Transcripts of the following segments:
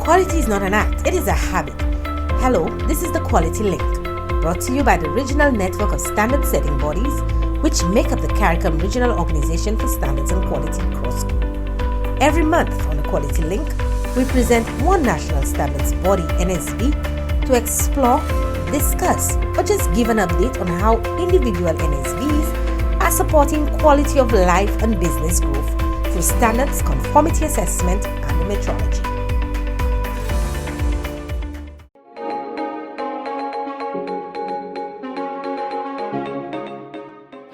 Quality is not an act, it is a habit. Hello, this is the Quality Link, brought to you by the Regional Network of Standard Setting Bodies, which make up the CARICOM Regional Organization for Standards and Quality, CROSQ. Every month on the Quality Link, we present one national standards body, NSB, to explore, discuss, or just give an update on how individual NSBs are supporting quality of life and business growth through standards, conformity assessment, and the metrology.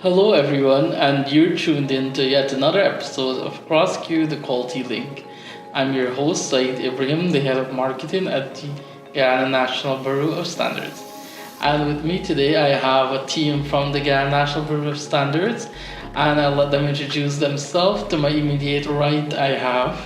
Hello everyone, and you're tuned in to yet another episode of CROSQ, the Quality Link. I'm your host, Syeid Ibrahim, the head of marketing at the Guyana National Bureau of Standards. And with me today, I have a team from the Guyana National Bureau of Standards, and I'll let them introduce themselves. To my immediate right, I have...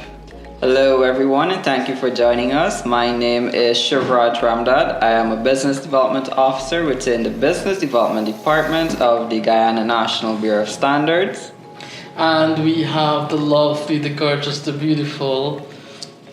Hello everyone, and thank you for joining us. My name is Shivraj Ramdat. I am a Business Development Officer within the Business Development Department of the Guyana National Bureau of Standards. And we have the lovely, the gorgeous, the beautiful...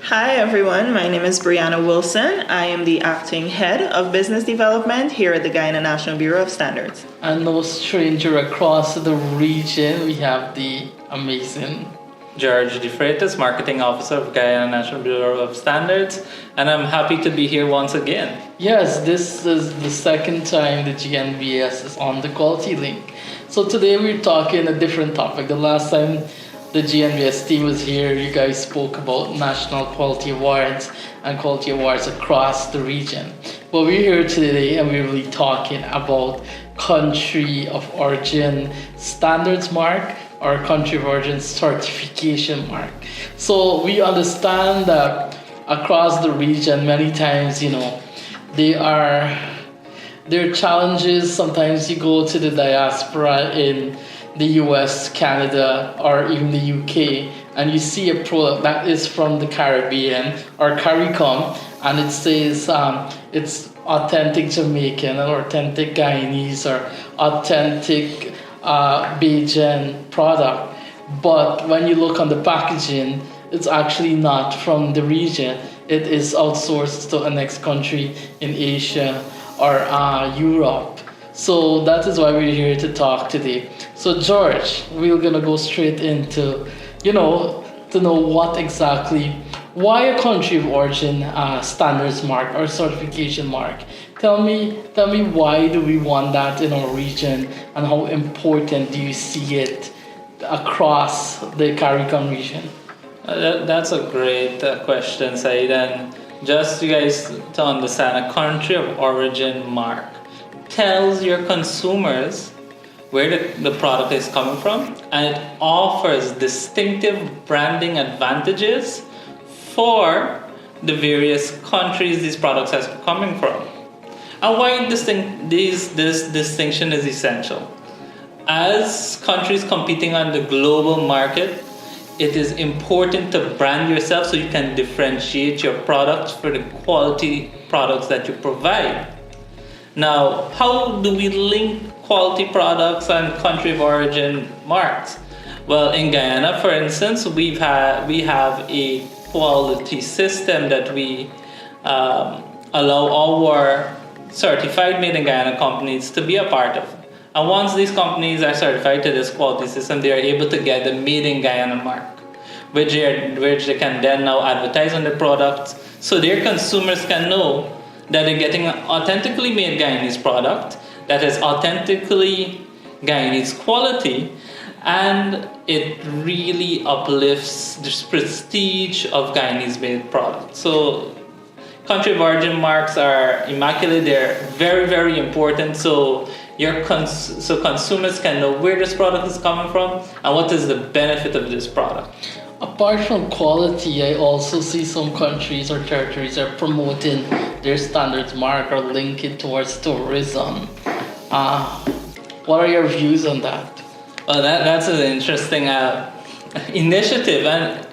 Hi everyone, my name is Breana Wilson. I am the acting head of business development here at the Guyana National Bureau of Standards. And no stranger across the region, we have the amazing DeFreitas, Marketing Officer of Guyana National Bureau of Standards, and I'm happy to be here once again. Yes, this is the second time the GNBS is on the Quality Link. So today we're talking a different topic. The last time the GNBS team was here, you guys spoke about National Quality Awards and Quality Awards across the region. But we're here today and we're really talking about country of origin standards mark or country of origin certification mark. So we understand that across the region, many times, there are challenges. Sometimes you go to the diaspora in the US, Canada, or even the UK, and you see a product that is from the Caribbean or CARICOM, and it says it's authentic Jamaican or authentic Guyanese or authentic Bajan product. But when you look on the packaging, it's actually not from the region. It is outsourced to a next country in Asia or Europe. So that is why we're here to talk today. So George, we're gonna go straight into, to know what exactly, why a country of origin standards mark or certification mark. Tell me why do we want that in our region, and how important do you see it across the CARICOM region? That's a great question, Syeid. And just you guys to understand, a country of origin mark tells your consumers where the product is coming from, and it offers distinctive branding advantages for the various countries these products are coming from. And why this distinction is essential. As countries competing on the global market, it is important to brand yourself so you can differentiate your products for the quality products that you provide. Now, how do we link quality products and country of origin marks? Well, in Guyana, for instance, we have a quality system that we allow our certified made in Guyana companies to be a part of. And once these companies are certified to this quality system, they are able to get the Made in Guyana mark, which they can then now advertise on their products, so their consumers can know that they're getting an authentically made Guyanese product that is authentically Guyanese quality, and it really uplifts the prestige of Guyanese made products. So country of origin marks are immaculate. They're very, very important. So consumers can know where this product is coming from and what is the benefit of this product. Apart from quality, I also see some countries or territories are promoting their standards mark or link it towards tourism. What are your views on that? Well, that's an interesting initiative. And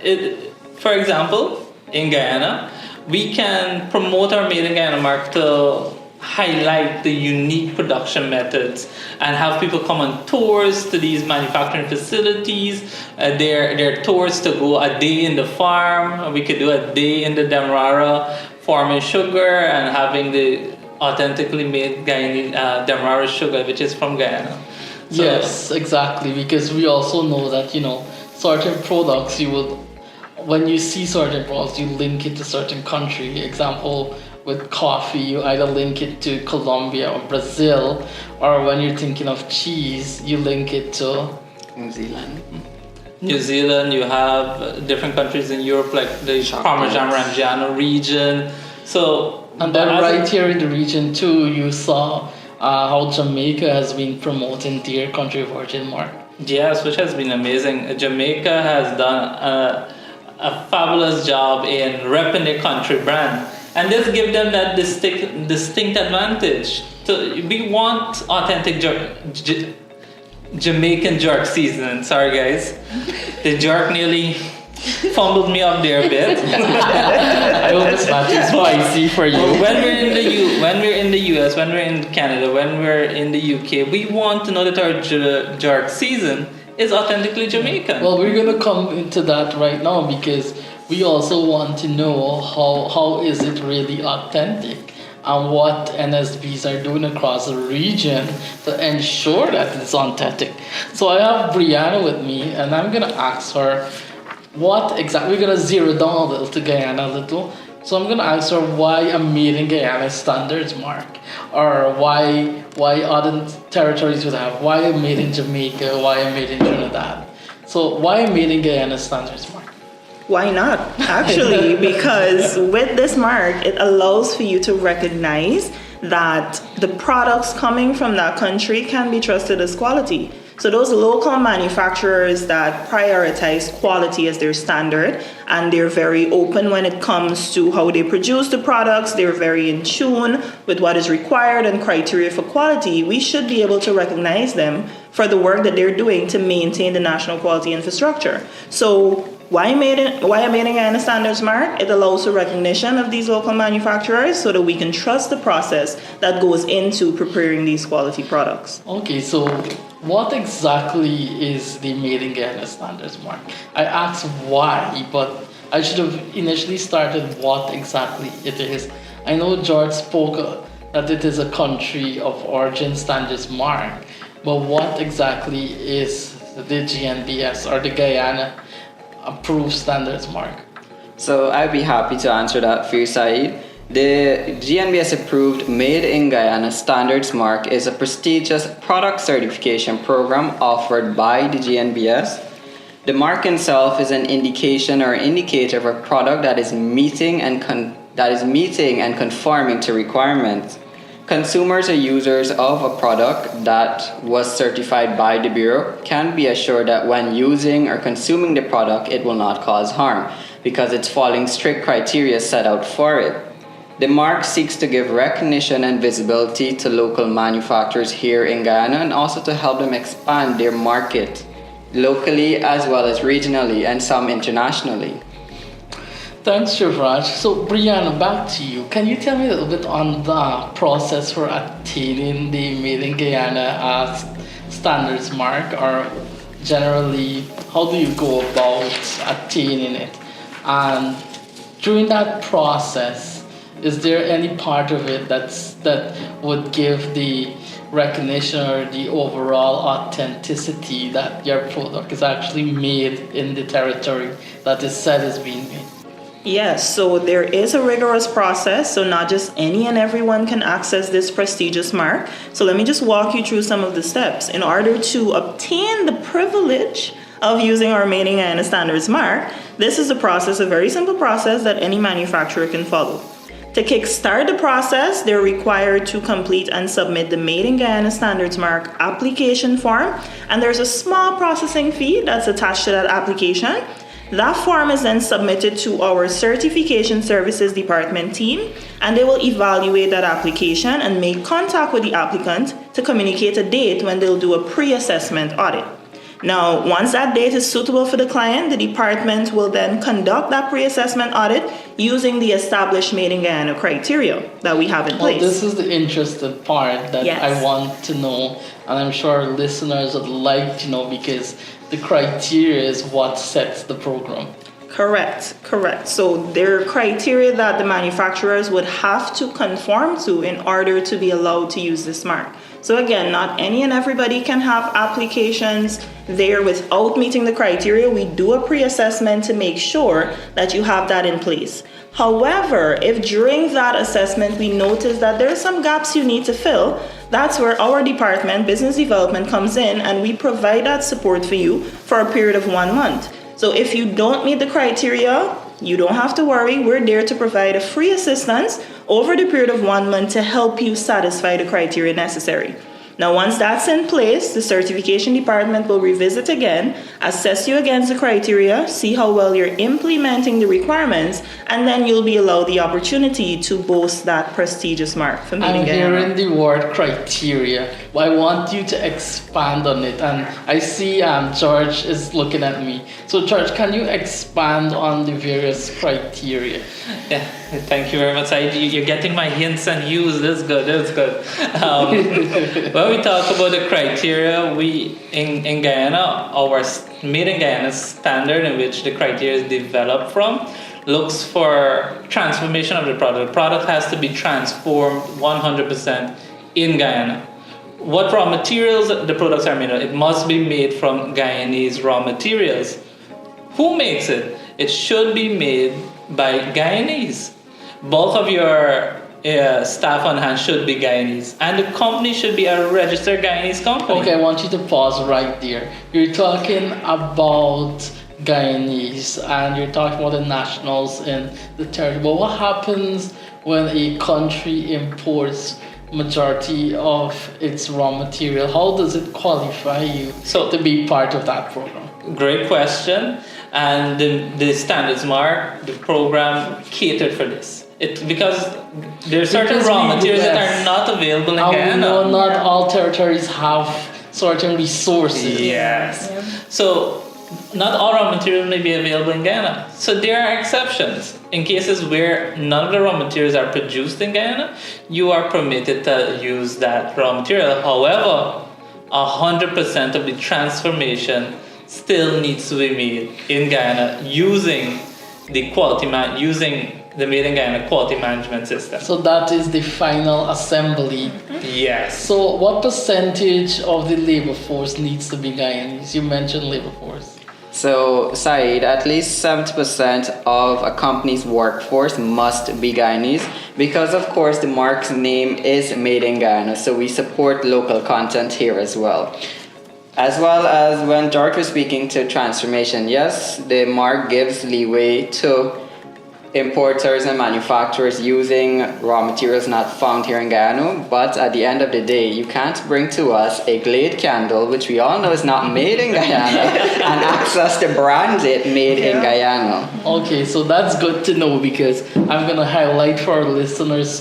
for example, in Guyana, we can promote our Made in Guyana mark to highlight the unique production methods and have people come on tours to these manufacturing facilities. There are tours to go a day in the farm. We could do a day in the Demerara farming sugar and having the authentically made Guyanese Demerara sugar, which is from Guyana. So, yes, exactly, because we also know that, certain products when you see certain products, you link it to certain country. Example, with coffee, you either link it to Colombia or Brazil, or when you're thinking of cheese, you link it to New Zealand. New Zealand, you have different countries in Europe like the Parmesan-Reggiano region. So, and then right here in the region too, you saw how Jamaica has been promoting their country of origin mark. Yes, which has been amazing. Jamaica has done a fabulous job in repping their country brand. And this gives them that distinct advantage. So we want authentic Jamaican jerk seasoning. Sorry guys, the jerk nearly fumbled me up there a bit. I hope it's not too spicy for you. When we're in the US, when we're in Canada, when we're in the UK, we want to know that our jerk season is authentically Jamaican. Well, we're gonna come into that right now because we also want to know how is it really authentic and what NSBs are doing across the region to ensure that it's authentic. So I have Breana with me, and I'm gonna ask her what exactly. We're gonna zero down a little to Guyana a little. So I'm gonna ask her why a Made in Guyana standards mark, or why other territories would have, why a Made in Jamaica, why a Made in Trinidad. So why a Made in Guyana standards mark? Why not? Actually, because with this mark, it allows for you to recognize that the products coming from that country can be trusted as quality. So those local manufacturers that prioritize quality as their standard, and they're very open when it comes to how they produce the products, they're very in tune with what is required and criteria for quality, we should be able to recognize them for the work that they're doing to maintain the national quality infrastructure. So why a Made in Guyana standards mark? It allows for recognition of these local manufacturers so that we can trust the process that goes into preparing these quality products. Okay, so what exactly is the Made in Guyana standards mark? I asked why, but I should have initially started what exactly it is. I know George spoke that it is a country of origin standards mark, but what exactly is the GNBS or the Guyana approved standards mark? So I'd be happy to answer that for you, Syeid. The GNBS approved Made in Guyana standards mark is a prestigious product certification program offered by the GNBS. The mark itself is an indication or indicator of a product that is meeting and conforming to requirements. Consumers or users of a product that was certified by the Bureau can be assured that when using or consuming the product, it will not cause harm because it's following strict criteria set out for it. The mark seeks to give recognition and visibility to local manufacturers here in Guyana and also to help them expand their market locally as well as regionally and some internationally. Thanks, Shivraj. So, Breana, back to you. Can you tell me a little bit on the process for attaining the Made in Guyana standards mark, or generally, how do you go about attaining it? And during that process, is there any part of it that would give the recognition or the overall authenticity that your product is actually made in the territory that is said is being made? Yes, so there is a rigorous process, so not just any and everyone can access this prestigious mark. So let me just walk you through some of the steps. In order to obtain the privilege of using our Made in Guyana standards mark, this is a process, a very simple process that any manufacturer can follow. To kickstart the process, they're required to complete and submit the Made in Guyana standards mark application form, and there's a small processing fee that's attached to that application. That form is then submitted to our Certification Services Department team, and they will evaluate that application and make contact with the applicant to communicate a date when they'll do a pre-assessment audit. Now, once that date is suitable for the client, the department will then conduct that pre-assessment audit using the established Made in Guyana criteria that we have in Well, place. this is the interesting part that Yes. I want to know, and I'm sure our listeners would like to know because the criteria is what sets the program. Correct. So there are criteria that the manufacturers would have to conform to in order to be allowed to use this mark. So again, not any and everybody can have applications there without meeting the criteria. We do a pre-assessment to make sure that you have that in place. However, if during that assessment we notice that there are some gaps you need to fill, that's where our department, business development, comes in and we provide that support for you for a period of 1 month. So if you don't meet the criteria, you don't have to worry. We're there to provide a free assistance over the period of 1 month to help you satisfy the criteria necessary. Now, once that's in place, the certification department will revisit again, assess you against the criteria, see how well you're implementing the requirements, and then you'll be allowed the opportunity to boast that prestigious mark for Made in I'm Guyana. hearing the word criteria, but I want you to expand on it. And I see George is looking at me. So, George, can you expand on the various criteria? Yeah, thank you very much. You're getting my hints and cues. That's good. When we talk about the criteria, we in Guyana, our Made in Guyana standard in which the criteria is developed from looks for transformation of the product. The product has to be transformed 100% in Guyana. What raw materials the products are made of? It must be made from Guyanese raw materials. Who makes it? It should be made by Guyanese. Bulk of your staff on hand should be Guyanese, and the company should be a registered Guyanese company. Okay, I want you to pause right there. You're talking about Guyanese and you're talking about the nationals in the territory. But what happens when a country imports majority of its raw material? How does it qualify you to be part of that program? Great question. And the standards mark, the program catered for this. Because there are certain raw materials that are not available in Guyana. We know not all territories have certain resources. Yes. So not all raw materials may be available in Guyana. So there are exceptions. In cases where none of the raw materials are produced in Guyana, you are permitted to use that raw material. However, 100% of the transformation still needs to be made in Guyana using the Made in Guyana quality management system. So that is the final assembly. Yes. So what percentage of the labor force needs to be Guyanese? You mentioned labor force. So, Syeid, at least 70% of a company's workforce must be Guyanese because, of course, the mark's name is Made in Guyana, so we support local content here as well. As well as when George was speaking to transformation, yes, the mark gives leeway to importers and manufacturers using raw materials not found here in Guyana, but at the end of the day, you can't bring to us a Glade candle, which we all know is not made in Guyana, and ask us to brand it Made in Guyana. Okay, so that's good to know because I'm going to highlight for our listeners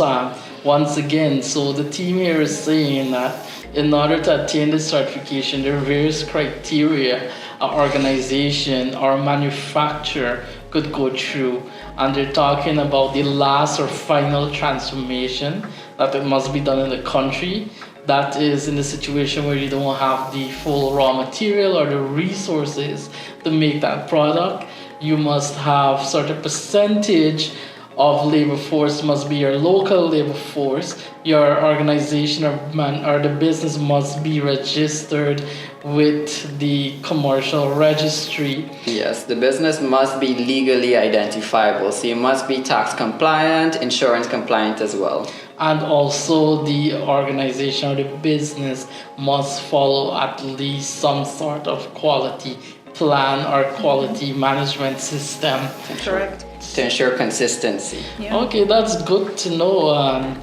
once again. So the team here is saying that in order to attain this certification, there are various criteria an organization or a manufacturer could go through, and they're talking about the last or final transformation that it must be done in the country. That is in the situation where you don't have the full raw material or the resources to make that product. You must have certain percentage of labor force must be your local labor force. Your organization or the business must be registered with the commercial registry. Yes, the business must be legally identifiable. So you must be tax compliant, insurance compliant as well. And also the organization or the business must follow at least some sort of quality plan or quality management system. Correct. To ensure consistency. Yeah. Okay, that's good to know.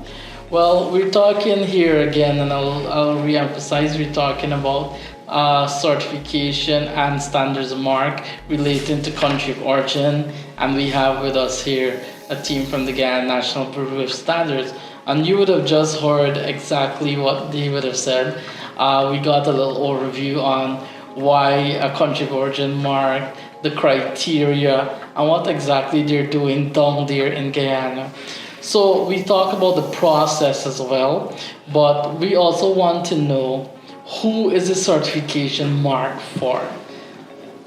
Well, we're talking here again, and I'll re-emphasize, we're talking about certification and standards mark relating to country of origin, and we have with us here a team from the Guyana National Bureau of Standards, and you would have just heard exactly what they would have said. We got a little overview on why a country of origin mark, the criteria, and what exactly they're doing down there in Guyana. So we talk about the process as well, but we also want to know who is the certification mark for.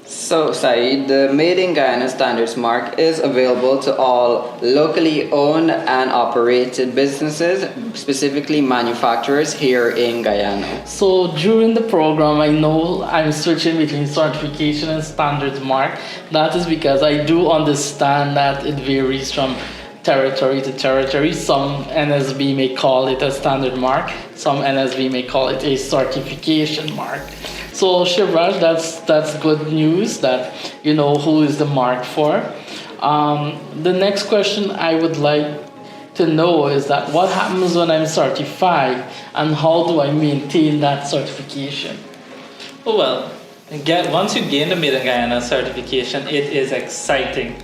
So, Syeid, the Made in Guyana Standards Mark is available to all locally owned and operated businesses, specifically manufacturers here in Guyana. So during the program, I know I'm switching between certification and standards mark. That is because I do understand that it varies from territory to territory. Some NSB may call it a standard mark, some NSB may call it a certification mark. So Shivraj, that's good news that you know who is the mark for. The next question I would like to know is that what happens when I'm certified and how do I maintain that certification? Oh, well, once you gain the Made in Guyana certification, it is exciting.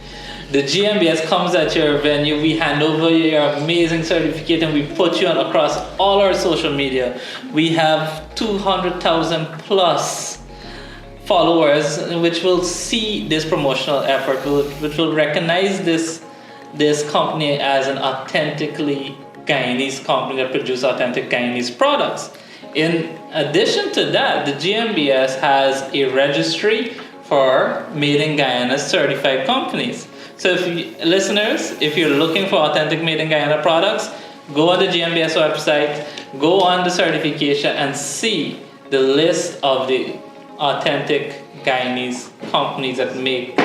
The GNBS comes at your venue, we hand over your amazing certificate and we put you on across all our social media. We have 200,000 plus followers which will see this promotional effort, which will recognize this company as an authentically Guyanese company that produces authentic Guyanese products. In addition to that, the GNBS has a registry for Made in Guyana certified companies. So listeners, if you're looking for authentic Made in Guyana products, go on the GNBS website, go on the certification and see the list of the authentic Guyanese companies that make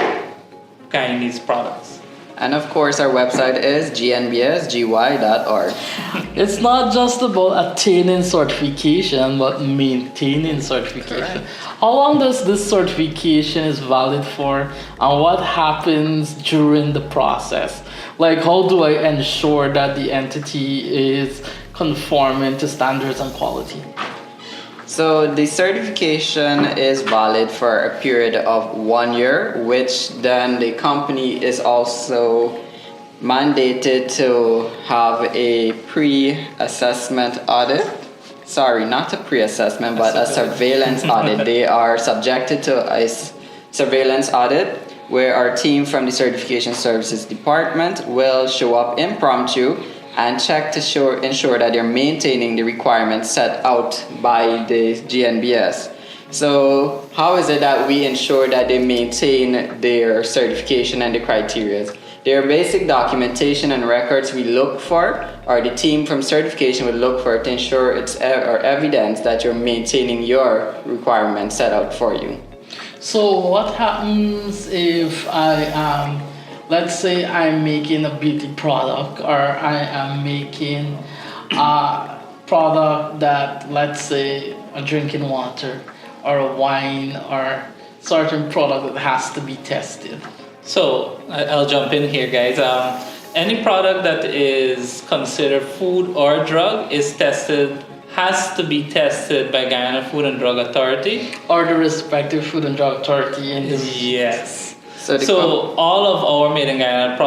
Guyanese products. And of course, our website is gnbsgy.org. It's not just about attaining certification, but maintaining certification. Correct. How long does this certification is valid for, and what happens during the process? Like, how do I ensure that the entity is conforming to standards and quality? So the certification is valid for a period of 1 year, which then the company is also mandated to have a pre-assessment audit. Sorry, not a pre-assessment, but a surveillance audit. They are subjected to a surveillance audit where our team from the Certification Services Department will show up impromptu and check to ensure that they're maintaining the requirements set out by the GNBS. So how is it that we ensure that they maintain their certification and the criteria? There are basic documentation and records we look for, or the team from certification would look for to ensure it's or evidence that you're maintaining your requirements set out for you. So what happens if I am, let's say I'm making a beauty product, or I am making a product that, let's say, a drinking water or a wine or certain product that has to be tested. So I'll jump in here, guys. Any product that is considered food or drug has to be tested by Guyana Food and Drug Authority. Or the respective Food and Drug Authority in this. Yes. So all of our Made in Guyana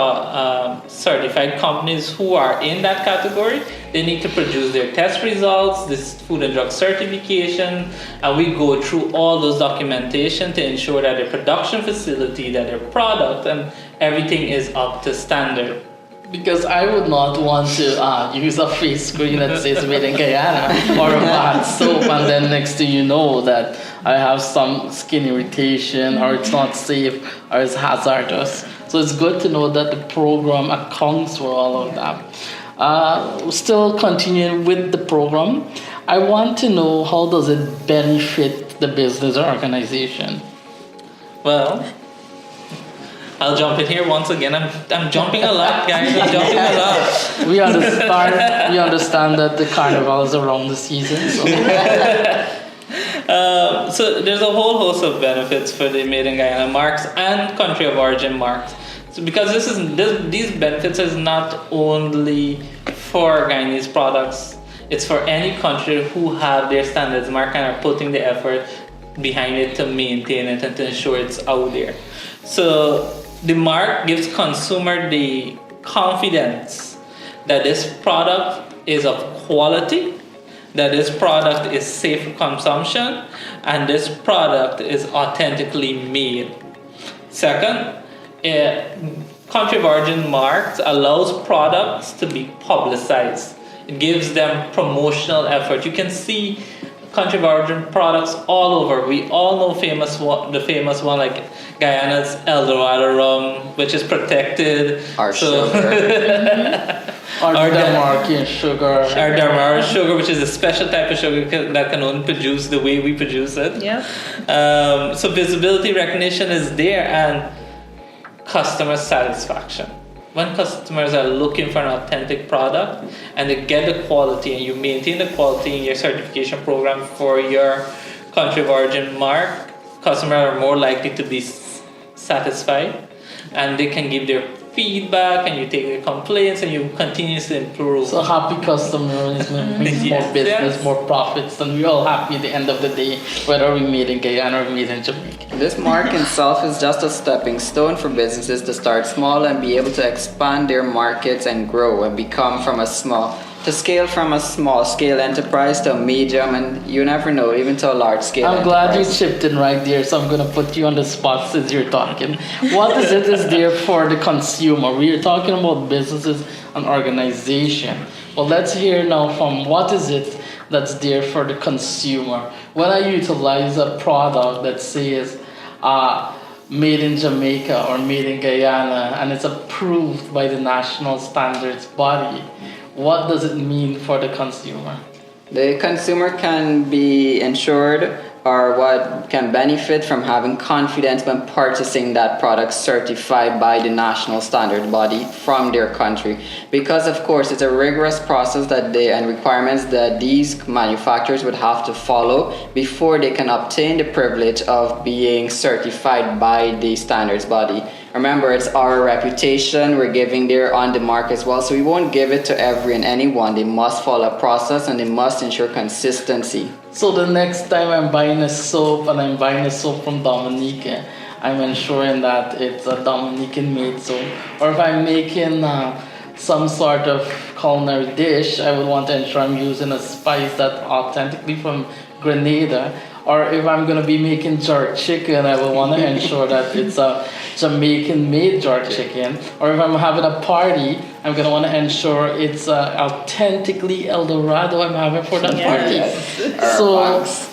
certified companies who are in that category, they need to produce their test results, this food and drug certification, and we go through all those documentation to ensure that their production facility, that their product and everything is up to standard. Because I would not want to use a face screen that says Made in Guyana or a bath soap, and then next thing you know that I have some skin irritation, or it's not safe, or it's hazardous. So it's good to know that the program accounts for all of that. Still continuing with the program, I want to know, how does it benefit the business or organization? Well, I'll jump in here once again. I'm jumping a lot, guys. I'm jumping a lot. We understand that the carnival is around the season. So there's a whole host of benefits for the Made in Guyana marks and country of origin marks. So because these benefits is not only for Guyanese products, it's for any country who have their standards mark and are putting the effort behind it to maintain it and to ensure it's out there. So the mark gives consumer the confidence that this product is of quality that this product is safe for consumption and this product is authentically made. Second, country of origin marks allows products to be publicized. It gives them promotional effort. You can see country of origin products all over. We all know the famous one like Guyana's El Dorado rum, which is protected. Our sugar. Our Demarcan sugar. Our Demarcan sugar, which is a special type of sugar that can only produce the way we produce it. Yeah. So visibility recognition is there, and customer satisfaction. When customers are looking for an authentic product and they get the quality and you maintain the quality in your certification program for your country of origin mark, customers are more likely to be satisfied and they can give their feedback and you take their complaints and you continuously improve. So happy customers means more business, more profits, and we're all happy at the end of the day, whether we made in Guyana or made in Jamaica. This mark itself is just a stepping stone for businesses to start small and be able to expand their markets and grow and scale from a small scale enterprise to a medium, and you never know, even to a large scale I'm enterprise. glad you chipped in right there, so I'm going to put you on the spot since you're talking. What is it is there for the consumer? We are talking about businesses and organization. Well, let's hear now from what is it that's there for the consumer. When I utilize a product that says made in Jamaica or made in Guyana and it's approved by the national standards body, what does it mean for the consumer? The consumer can be ensured or what can benefit from having confidence when purchasing that product certified by the national standard body from their country. Because of course it's a rigorous process and requirements that these manufacturers would have to follow before they can obtain the privilege of being certified by the standards body. Remember, it's our reputation we're giving there on the mark as well, so we won't give it to every and anyone. They must follow a process and they must ensure consistency. So the next time I'm buying a soap and I'm buying a soap from Dominica, I'm ensuring that it's a Dominican made soap. Or if I'm making some sort of culinary dish, I would want to ensure I'm using a spice that's authentically from Grenada. Or if I'm going to be making jerk chicken, I will want to ensure that it's a Jamaican-made jerk chicken. Or if I'm having a party, I'm going to want to ensure it's authentically El Dorado I'm having for that party.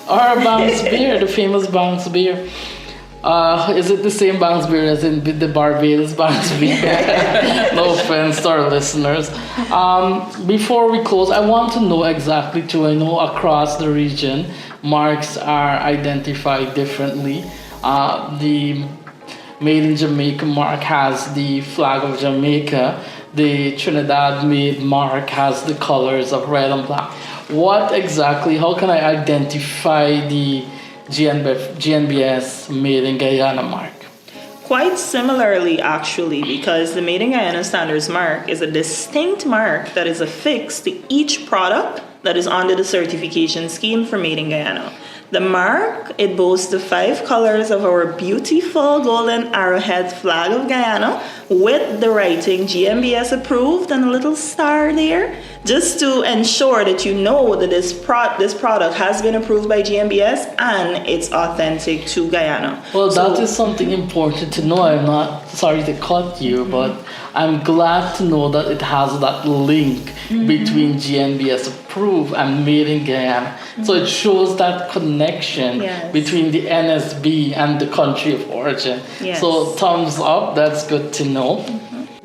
Our Banks beer, the famous Banks beer. Is it the same Banks beer as in the Barbados Banks beer? No offense to our listeners. Before we close, I want to know exactly too. I know across the region, marks are identified differently. The Made in Jamaica mark has the flag of Jamaica. The Trinidad made mark has the colors of red and black. How can I identify the GNBS Made in Guyana mark? Quite similarly, actually, because the Made in Guyana Standards mark is a distinct mark that is affixed to each product that is under the certification scheme for Made in Guyana. The mark, it boasts the 5 colors of our beautiful golden arrowhead flag of Guyana with the writing GNBS approved and a little star there, just to ensure that you know that this product has been approved by GNBS and it's authentic to Guyana. Well, that is something important to know. I'm not sorry to cut you, but I'm glad to know that it has that link between GNBS approved and Made in Guyana. So it shows that connection between the NSB and the country of origin. Yes. So thumbs up, that's good to know.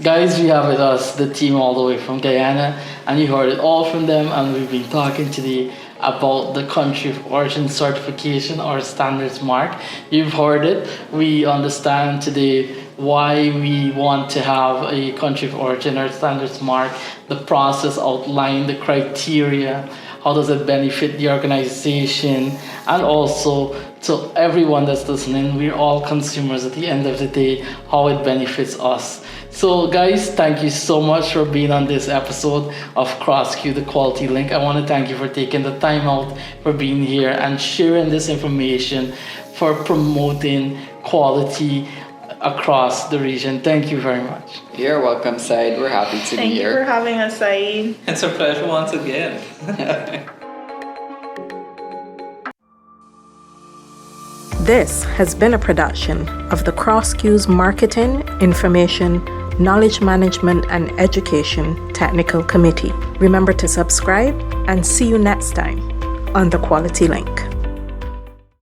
Guys, we have with us the team all the way from Guyana, and you heard it all from them, and we've been talking today about the country of origin certification or standards mark. You've heard it. We understand today why we want to have a country of origin or standards mark, the process outlined, the criteria, how does it benefit the organization, and also to everyone that's listening, we're all consumers at the end of the day, how it benefits us. So guys, thank you so much for being on this episode of CROSQ, the Quality Link. I want to thank you for taking the time out for being here and sharing this information for promoting quality across the region. Thank you very much. You're welcome, Syeid. We're happy to be here. Thank you for having us, Syeid. It's a pleasure once again. This has been a production of the CROSQ's Marketing, Information, Knowledge Management and Education Technical Committee. Remember to subscribe and see you next time on The Quality Link.